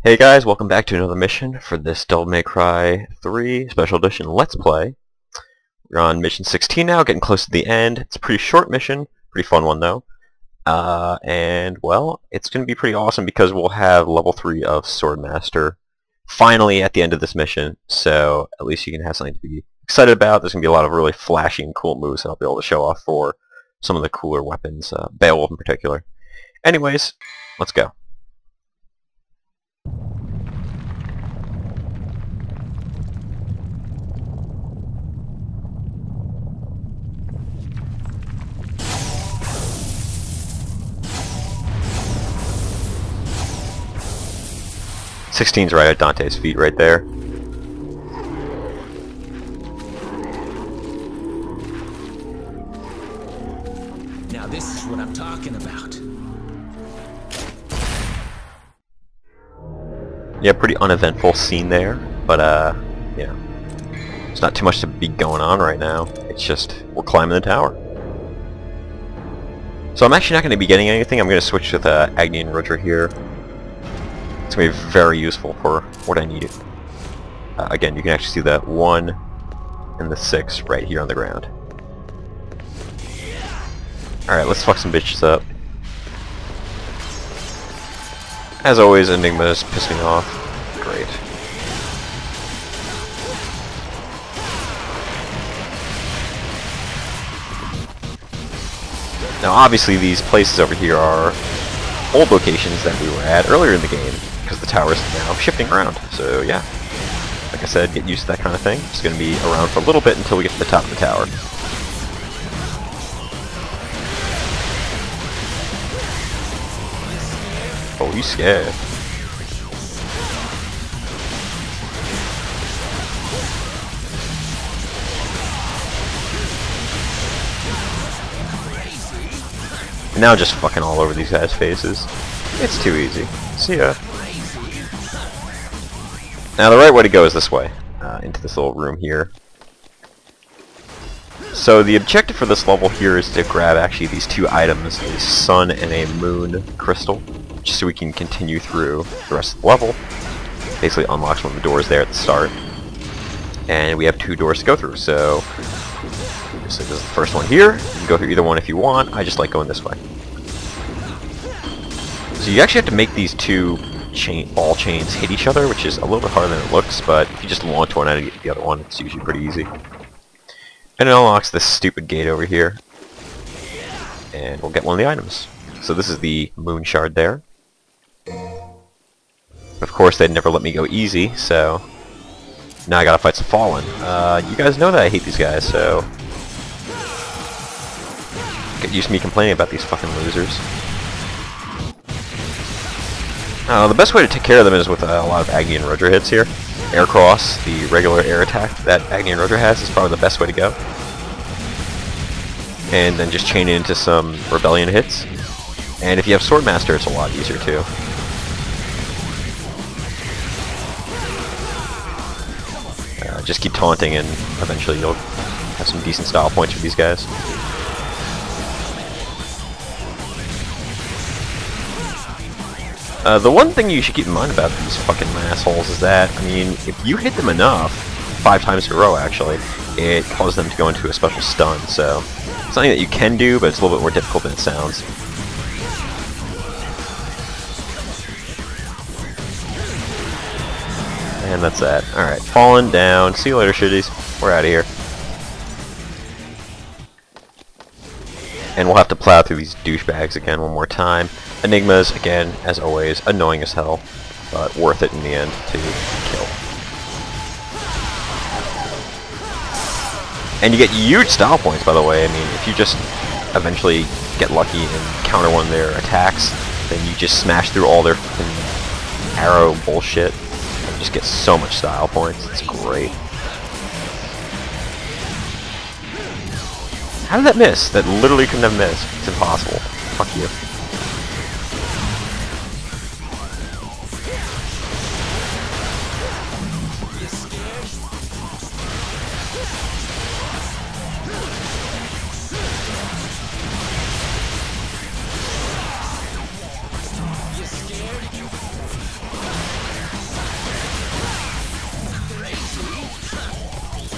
Hey guys, welcome back to another mission for this Devil May Cry 3 Special Edition Let's Play. We're on mission 16 now, getting close to the end. It's a pretty short mission, pretty fun one though. And well, it's going to be pretty awesome because we'll have level 3 of Swordmaster finally at the end of this mission, so at least you can have something to be excited about. There's going to be a lot of really flashy and cool moves that I'll be able to show off for some of the cooler weapons, Beowulf in particular. Anyways, let's go. Sixteen's right at Dante's feet right there. Now this is what I'm talking about. Yeah, pretty uneventful scene there, but yeah. There's not too much to be going on right now. It's just, we're climbing the tower. So I'm actually not going to be getting anything. I'm going to switch with Agni and Rudra here. It's going to be very useful for what I need. Again, you can actually see that 1 and the 6 right here on the ground. Alright, let's fuck some bitches up. As always, Enigma's pissing me off. Great. Now obviously these places over here are old locations that we were at earlier in the game, because the tower is now shifting around. So yeah, like I said, get used to that kind of thing. It's going to be around for a little bit until we get to the top of the tower. Oh, he's scared. And now just fucking all over these guys' faces. It's too easy. See ya. Now the right way to go is this way, into this little room here. So the objective for this level here is to grab actually these two items, a sun and a moon crystal, just so we can continue through the rest of the level. Basically unlocks one of the doors there at the start. And we have 2 doors to go through, so this is the first one here. You can go through either one if you want. I just like going this way. So you actually have to make these 2 ball chains hit each other, which is a little bit harder than it looks, but if you just launch one out and get the other one, it's usually pretty easy. And it unlocks this stupid gate over here. And we'll get one of the items. So this is the moon shard there. Of course, they'd never let me go easy, so now I gotta fight some Fallen. You guys know that I hate these guys, so get used to me complaining about these fucking losers. The best way to take care of them is with a lot of Agni and Rudra hits here. Air Cross, the regular air attack that Agni and Rudra has, is probably the best way to go. And then just chain it into some Rebellion hits. And if you have Swordmaster, it's a lot easier too. Just keep taunting and eventually you'll have some decent style points for these guys. The one thing you should keep in mind about these fucking assholes is that, I mean, if you hit them enough, 5 times in a row actually, it causes them to go into a special stun, so it's something that you can do, but it's a little bit more difficult than it sounds. And that's that. Alright, Fallen down. See you later, shitties. We're out of here. And we'll have to plow through these douchebags again one more time. Enigmas, again, as always, annoying as hell, but worth it in the end to kill. And you get huge style points, by the way. I mean, if you just eventually get lucky and counter one of their attacks, then you just smash through all their fucking arrow bullshit. And just get so much style points. It's great. How did that miss? That literally couldn't have missed. It's impossible. Fuck you.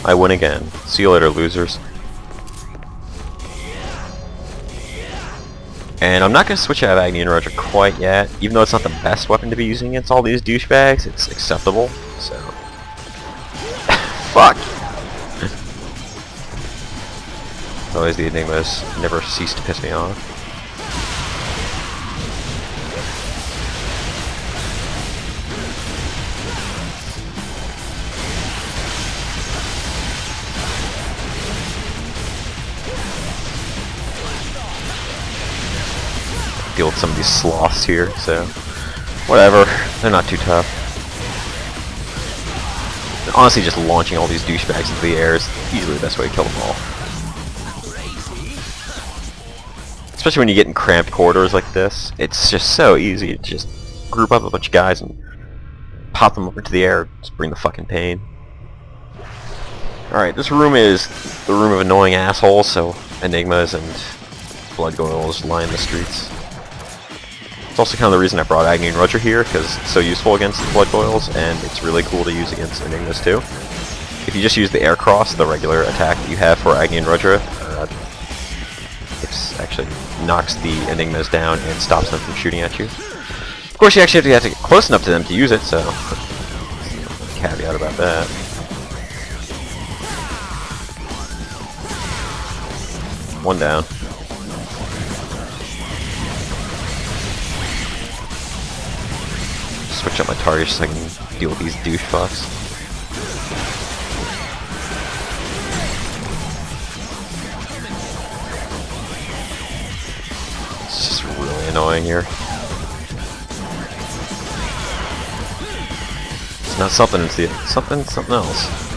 I win again. See you later, losers. And I'm not going to switch out of Agni and Roger quite yet, even though it's not the best weapon to be using against all these douchebags. It's acceptable, so... Fuck! Always the Enigmas never cease to piss me off. Deal with some of these sloths here, so whatever, they're not too tough. And honestly, just launching all these douchebags into the air is easily the best way to kill them all. Especially when you get in cramped corridors like this, it's just so easy to just group up a bunch of guys and pop them up into the air, just bring the fucking pain. Alright, this room is the room of annoying assholes, so Enigmas and blood goils line the streets. It's also kind of the reason I brought Agni and Roger here, because it's so useful against the blood goils, and it's really cool to use against Enigmas too. If you just use the air cross, the regular attack that you have for Agni and Roger, it actually knocks the Enigmas down and stops them from shooting at you. Of course, you actually have to get close enough to them to use it, so caveat about that. One down. Switch up my target so I can deal with these douche fucks. It's just really annoying here. It's not something, it's something else.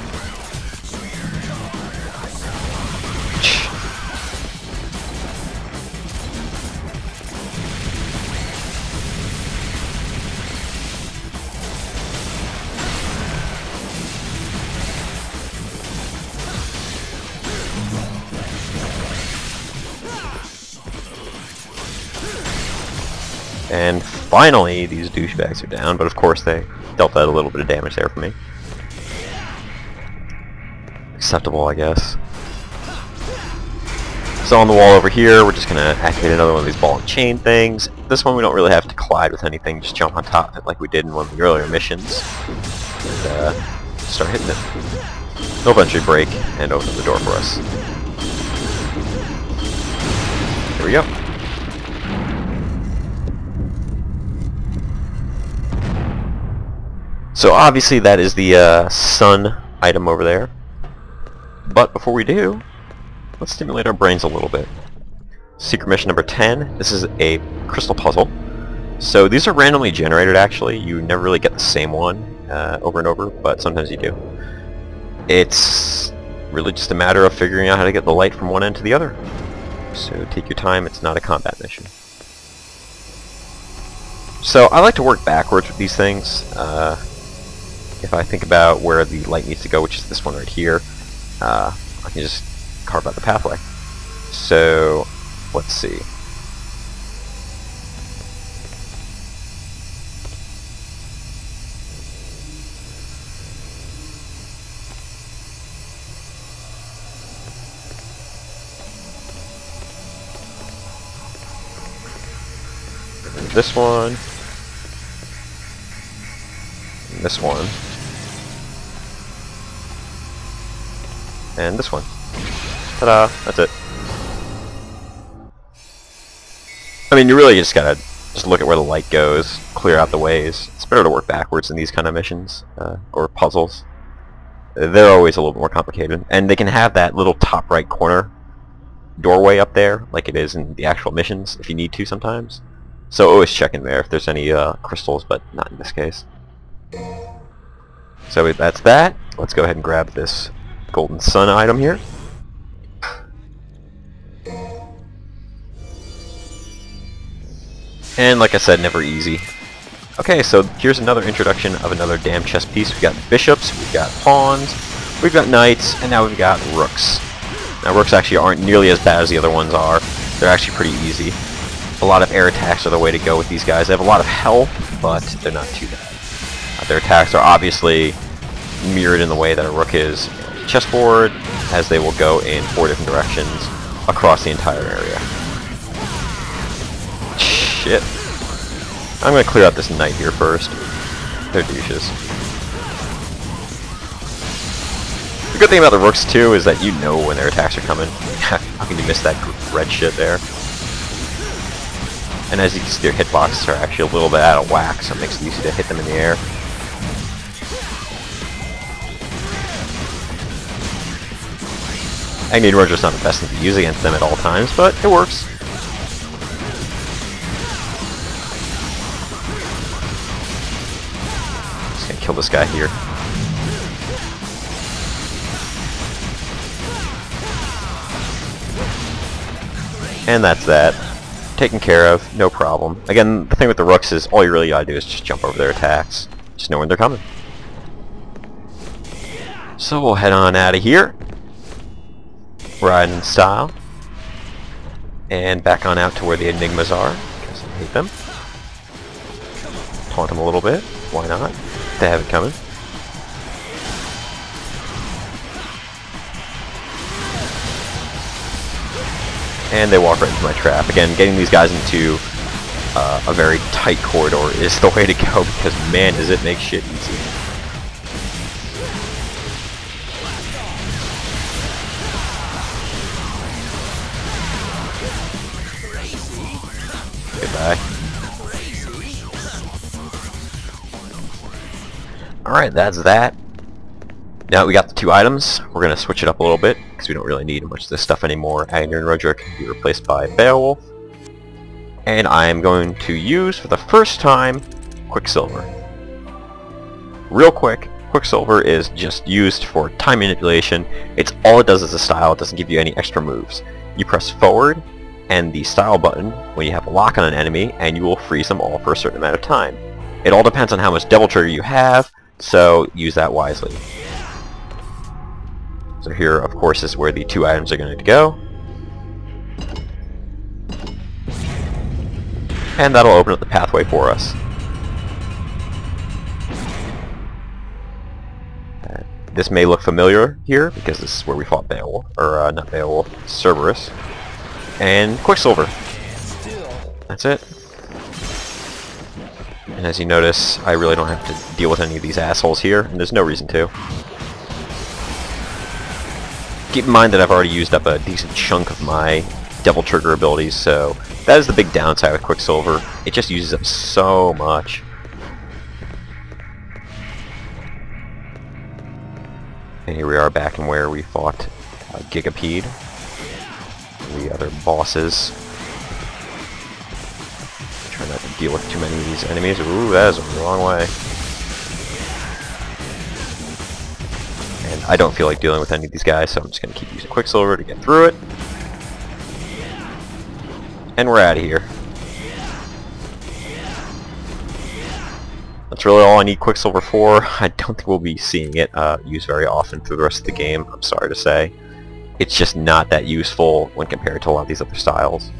And finally, these douchebags are down, but of course they dealt out a little bit of damage there for me. Acceptable, I guess. So on the wall over here, we're just going to activate another one of these ball and chain things. This one we don't really have to collide with anything, just jump on top of it like we did in one of the earlier missions. And start hitting it. They'll eventually break and open the door for us. Here we go. So obviously that is the sun item over there. But before we do, let's stimulate our brains a little bit. Secret mission number 10. This is a crystal puzzle. So these are randomly generated actually. You never really get the same one over and over, but sometimes you do. It's really just a matter of figuring out how to get the light from one end to the other. So take your time, it's not a combat mission. So I like to work backwards with these things. If I think about where the light needs to go, which is this one right here, I can just carve out the pathway. So, let's see. This one. And this one. And this one. Ta-da! That's it. I mean, you really just gotta just look at where the light goes, clear out the ways. It's better to work backwards in these kind of missions, or puzzles. They're always a little bit more complicated. And they can have that little top right corner doorway up there, like it is in the actual missions, if you need to sometimes. So always check in there if there's any crystals, but not in this case. So that's that. Let's go ahead and grab this golden sun item here. And like I said, never easy. Okay, so here's another introduction of another damn chess piece. We've got bishops, we've got pawns, we've got knights, and now we've got rooks. Now rooks actually aren't nearly as bad as the other ones are. They're actually pretty easy. A lot of air attacks are the way to go with these guys. They have a lot of health, but they're not too bad. Their attacks are obviously mirrored in the way that a rook is. chessboard, as they will go in 4 different directions across the entire area. Shit. I'm gonna clear out this knight here first. They're douches. The good thing about the rooks too is that you know when their attacks are coming. How can you miss that red shit there? And as you can see, their hitboxes are actually a little bit out of whack, so it makes it easy to hit them in the air. Agni Roger's not the best thing to use against them at all times, but it works. Just gonna kill this guy here. And that's that. Taken care of, no problem. Again, the thing with the rooks is all you really gotta do is just jump over their attacks. Just know when they're coming. So we'll head on out of here. Ride in style. And back on out to where the Enigmas are, because I hate them. Taunt them a little bit, why not? They have it coming. And they walk right into my trap. Again, getting these guys into a very tight corridor is the way to go, because man does it make shit easy. Goodbye. Alright, that's that. Now that we got the 2 items, we're going to switch it up a little bit, because we don't really need much of this stuff anymore. Agni and Roger can be replaced by Beowulf. And I am going to use, for the first time, Quicksilver. Real quick, Quicksilver is just used for time manipulation. It's all it does is a style, it doesn't give you any extra moves. You press forward and the style button when you have a lock on an enemy, and you will freeze them all for a certain amount of time. It all depends on how much double trigger you have, so use that wisely. So here, of course, is where the 2 items are going to go. And that'll open up the pathway for us. This may look familiar here, because this is where we fought Beowulf, or not Beowulf, Cerberus. And Quicksilver. That's it. And as you notice, I really don't have to deal with any of these assholes here, and there's no reason to. Keep in mind that I've already used up a decent chunk of my Devil Trigger abilities, so that is the big downside with Quicksilver. It just uses up so much. And here we are back in where we fought Gigapede, the other bosses. Try not to deal with too many of these enemies. Ooh, that is a long way. And I don't feel like dealing with any of these guys, so I'm just going to keep using Quicksilver to get through it. And we're out of here. That's really all I need Quicksilver for. I don't think we'll be seeing it used very often through the rest of the game, I'm sorry to say. It's just not that useful when compared to a lot of these other styles.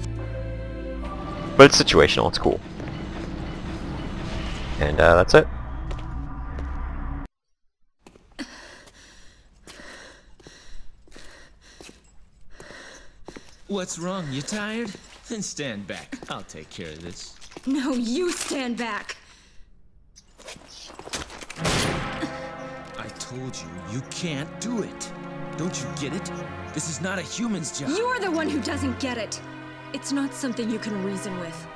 But it's situational, it's cool. And that's it. What's wrong? You tired? Then stand back. I'll take care of this. No, you stand back! I told you, you can't do it. Don't you get it? This is not a human's job. You're the one who doesn't get it! It's not something you can reason with.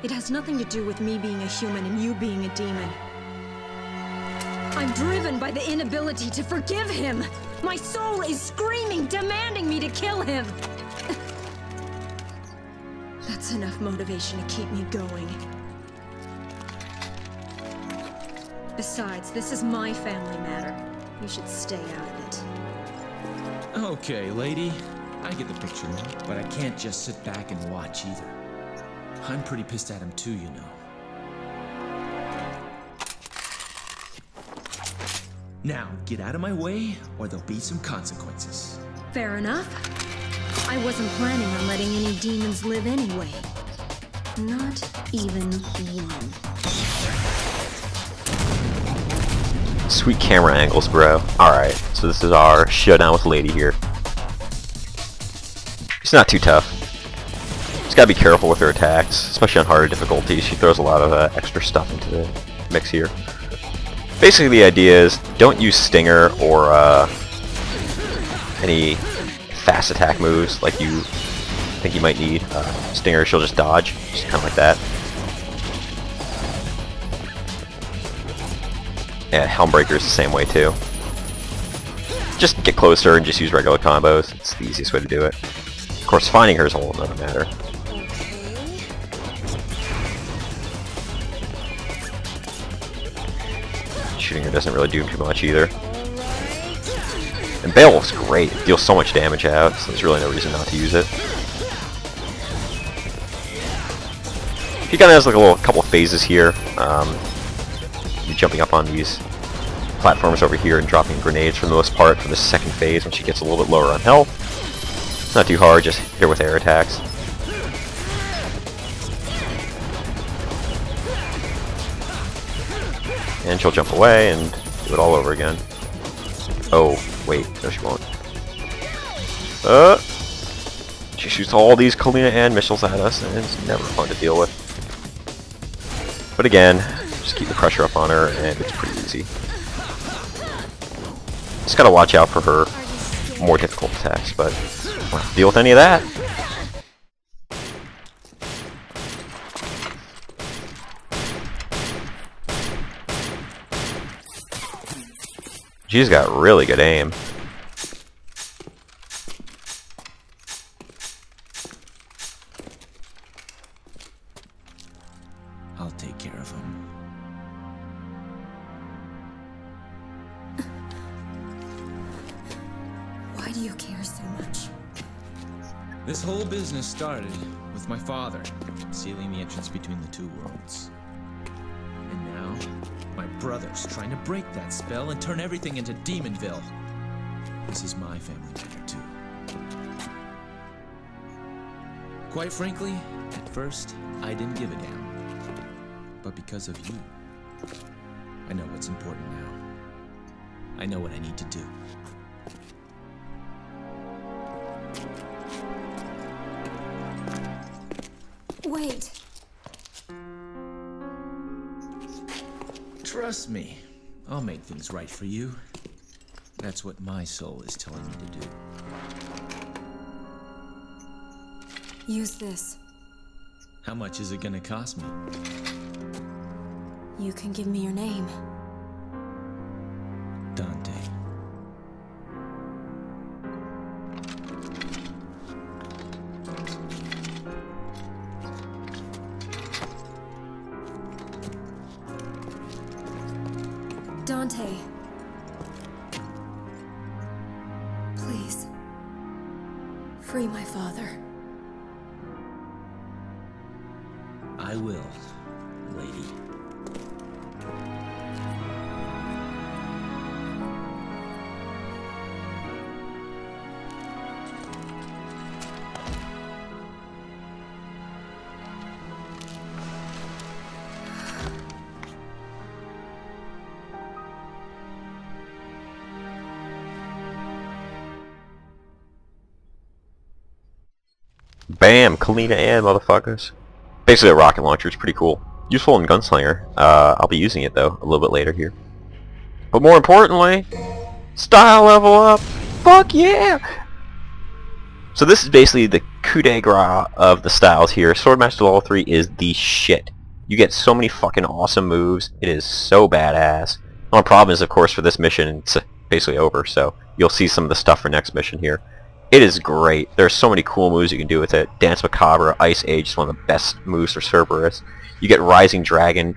It has nothing to do with me being a human and you being a demon. I'm driven by the inability to forgive him! My soul is screaming, demanding me to kill him! That's enough motivation to keep me going. Besides, this is my family matter. You should stay out of it. Okay, lady. I get the picture now, but I can't just sit back and watch either. I'm pretty pissed at him too, you know. Now, get out of my way, or there'll be some consequences. Fair enough. I wasn't planning on letting any demons live anyway. Not even one. Sweet camera angles, bro. Alright, so this is our showdown with Lady here. She's not too tough. Just gotta be careful with her attacks, especially on harder difficulties. She throws a lot of extra stuff into the mix here. Basically the idea is don't use Stinger or any fast attack moves like you think you might need. Stinger, she'll just dodge, just kind of like that. Yeah, Helmbreaker is the same way too. Just get closer and just use regular combos. It's the easiest way to do it. Of course, finding her is a whole other matter. Shooting her doesn't really do too much either. And Beowulf's great. It deals so much damage out, so there's really no reason not to use it. He kind of has like a couple of phases here. Jumping up on these platforms over here and dropping grenades for the most part for the second phase when she gets a little bit lower on health. It's not too hard, just hit her with air attacks. And she'll jump away and do it all over again. Oh, wait, no she won't. She shoots all these Kalina and missiles at us and it's never fun to deal with. But again, just keep the pressure up on her and it's pretty easy. Just gotta watch out for her more difficult attacks, but won't have to deal with any of that. She's got really good aim. I'll take care of him. Why do you care so much? This whole business started with my father sealing the entrance between the two worlds. And now, my brother's trying to break that spell and turn everything into Demonville. This is my family matter too. Quite frankly, at first, I didn't give a damn. But because of you, I know what's important now. I know what I need to do. Wait. Trust me, I'll make things right for you. That's what my soul is telling me to do. Use this. How much is it gonna cost me? You can give me your name. Dante. Dante. Please. Free my father. I will, lady. Bam! Kalina and motherfuckers. Basically a rocket launcher, it's pretty cool. Useful in Gunslinger. I'll be using it though, a little bit later here. But more importantly, style level up! Fuck yeah! So this is basically the coup de grace of the styles here. Swordmaster level 3 is the shit. You get so many fucking awesome moves, it is so badass. The only problem is, of course, for this mission, it's basically over, so you'll see some of the stuff for next mission here. It is great. There's so many cool moves you can do with it. Dance Macabre, Ice Age is one of the best moves for Cerberus. You get Rising Dragon,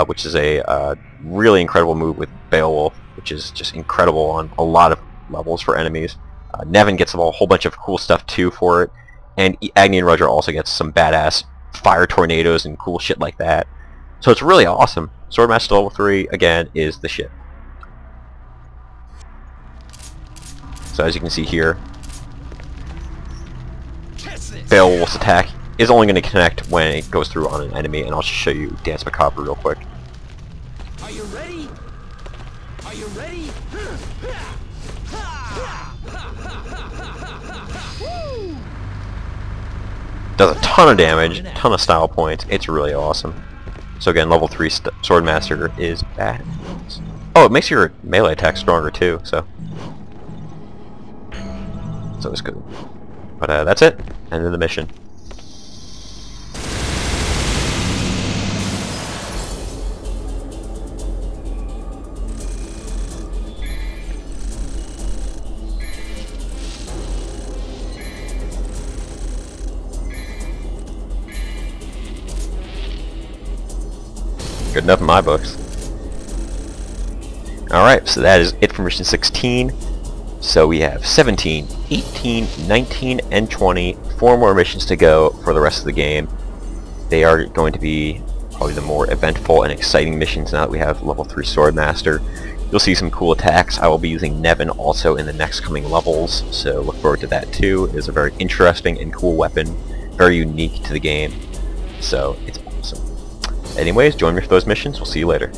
which is a really incredible move with Beowulf, which is just incredible on a lot of levels for enemies. Nevin gets a whole bunch of cool stuff too for it, and Agni and Roger also gets some badass fire tornadoes and cool shit like that. So it's really awesome. Swordmaster level 3, again, is the shit. So as you can see here, Beowulf's attack is only going to connect when it goes through on an enemy, and I'll just show you Dance Macabre real quick. Are you ready? Are you ready? Does a ton of damage, ton of style points. It's really awesome. So again, level 3 Swordmaster is bad. Oh, it makes your melee attack stronger too, so it's good. But that's it. End of the mission. Good enough in my books. Alright, so that is it for mission 16. So we have 17, 18, 19, and 20. 4 more missions to go for the rest of the game. They are going to be probably the more eventful and exciting missions now that we have level 3 Swordmaster. You'll see some cool attacks. I will be using Nevin also in the next coming levels, so look forward to that too. It is a very interesting and cool weapon, very unique to the game, so it's awesome. Anyways, join me for those missions. We'll see you later.